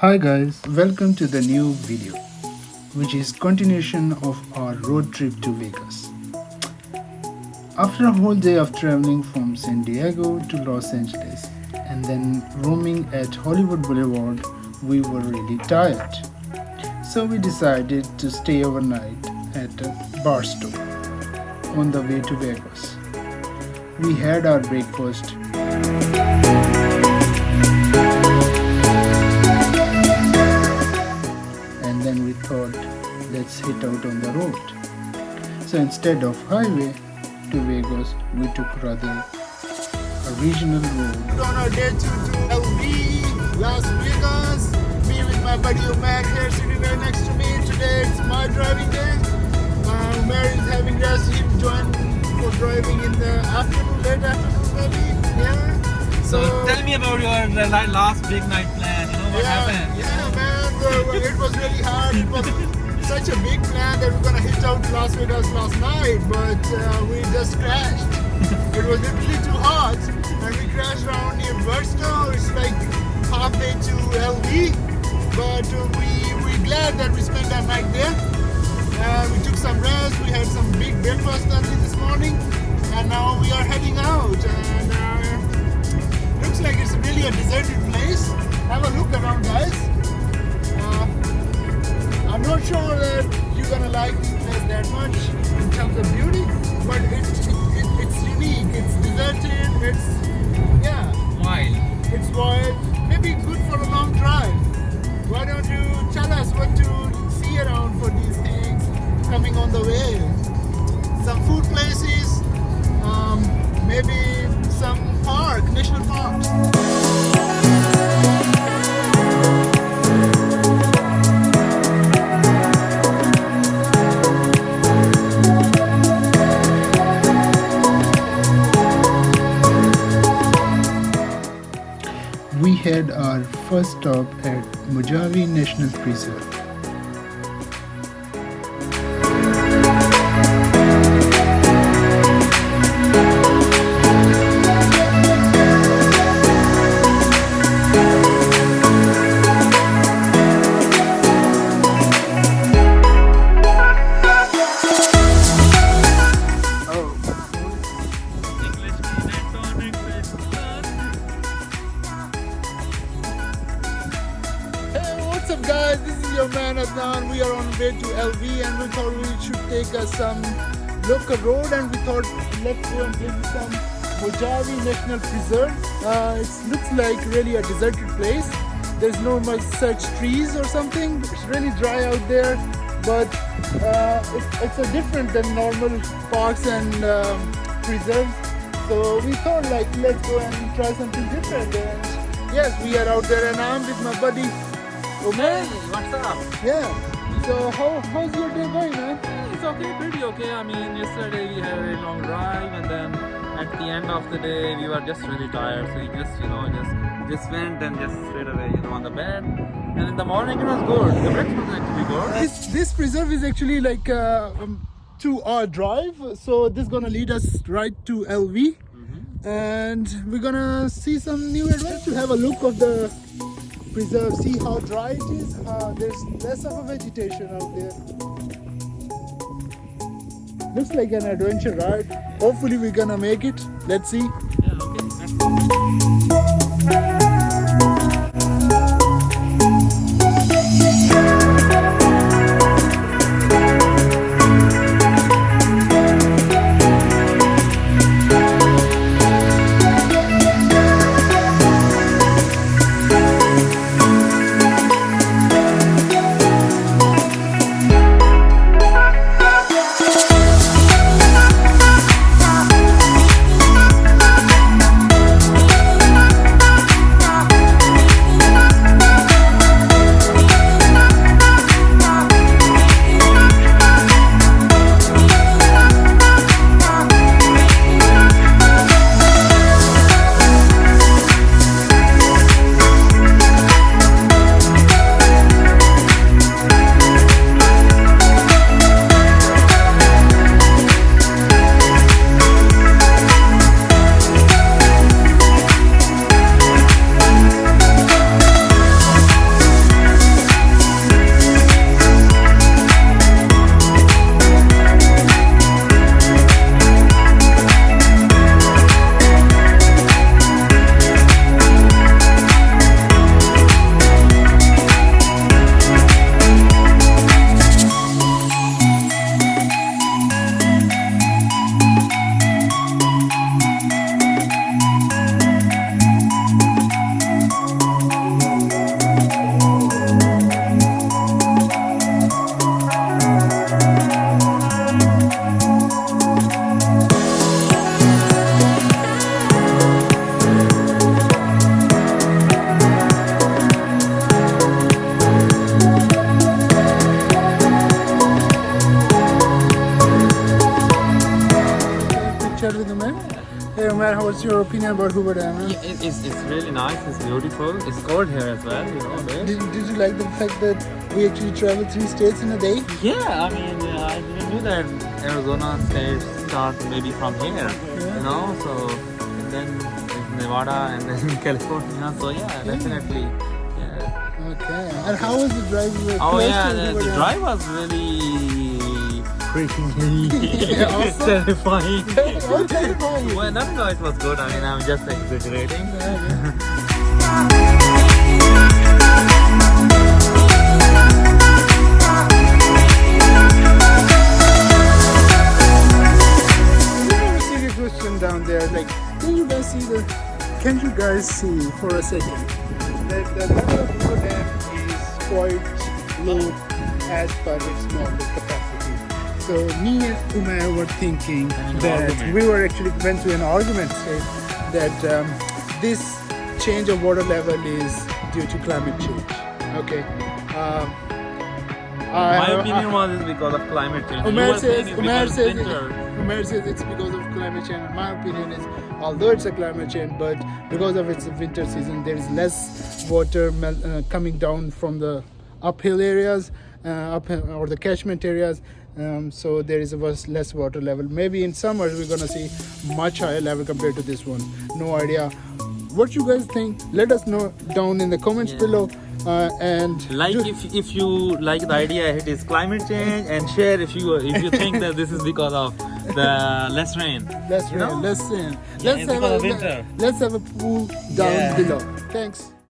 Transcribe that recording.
Hi guys, welcome to the new video, which is continuation of our road trip to Vegas. After a whole day of traveling from San Diego to Los Angeles and then roaming at Hollywood Boulevard, we were really tired. So we decided to stay overnight at a Barstow on the way to Vegas. We had our breakfast and then we thought, let's hit out on the road. So instead of highway to Vegas, we took rather a regional road. On our day to LV, Las Vegas. Me with my buddy Umar here sitting right next to me. Today it's my driving day. Umar is having rest. He joined for driving in the afternoon, late afternoon maybe. Yeah. So tell me about your last big night plan. What happened? Yeah, man. It was really hard. It was such a big plan that we're gonna hit out Las Vegas last night, but we just crashed. It was literally too hot, and we crashed around near Barstow. It's like halfway to LV, but we're glad that we spent that night there. We took some rest. We had some big breakfast early this morning, and now we are heading out. And looks like it's really a deserted place. Have a look around, guys. I'm not sure that you're gonna like this place that much in terms of beauty, but it's unique. It's deserted. Wild. It's wild. Maybe good for a long drive. Why don't you tell us what to see around for these things coming on the way? Some food places, maybe some national parks. We had our first stop at Mojave National Preserve. Hey, what's up, guys? This is your man Adnan. We are on way to LV, and we thought we should take some local road, and we thought let's go and visit some Mojave National Preserve. It looks like really a deserted place. There's no much such trees or something. It's really dry out there, but it's a different than normal parks and preserves. So we thought let's go and try something different. And yes, we are out there, and I'm with my buddy Umar. What's up? Yeah. So how's your day going, man? It's okay, pretty okay. I mean, yesterday we had a very long drive, and then at the end of the day we were just really tired. So we just went and just straight away, on the bed. And in the morning it was good. The breakfast was actually good. This preserve is actually like a 2-hour drive. So this is gonna lead us right to LV, and we're gonna see some new adventure. Have a look of the preserve, see how dry it is. There's less of a vegetation out there. Looks like an adventure ride. Hopefully we're gonna make it. Let's see. Yeah, okay. Let's go. what's your opinion about Hoover Dam? Yeah, it's really nice. It's beautiful. It's cold here as well. You know, there. Did you like the fact that we actually travel 3 states in a day? Yeah, I mean, I didn't know that Arizona state start maybe from here. You know, so and then it's Nevada and then California. So yeah, definitely. Yeah. Okay. And how was the drive? Oh close yeah, to the Hoover Dam? drive was really freaking Awesome. terrifying. Oh, terrifying. Well, no, it was good. I mean, I'm just exaggerating. Serious question down there. Like, can you guys see for a second that the level of Hoover Dam is quite low as per its normal capacity? So me and Umair were thinking that we were actually went to an argument state that this change of water level is due to climate change. Okay. My opinion was it's because of climate change. You Umair were saying it's because winter. says it's because of climate change. My opinion is, although it's a climate change, but because of its winter season, there is less water coming down from the uphill areas, or the catchment areas. So there is less water level. Maybe in summers we're gonna see much higher level compared to this one. No idea. What you guys think? Let us know down in the comments below. And Like if you like the idea, it is climate change, and share if you think that this is because of the less rain. let's You know? let's Yeah, it's because of winter. let's have a pool down Yeah. below. Thanks.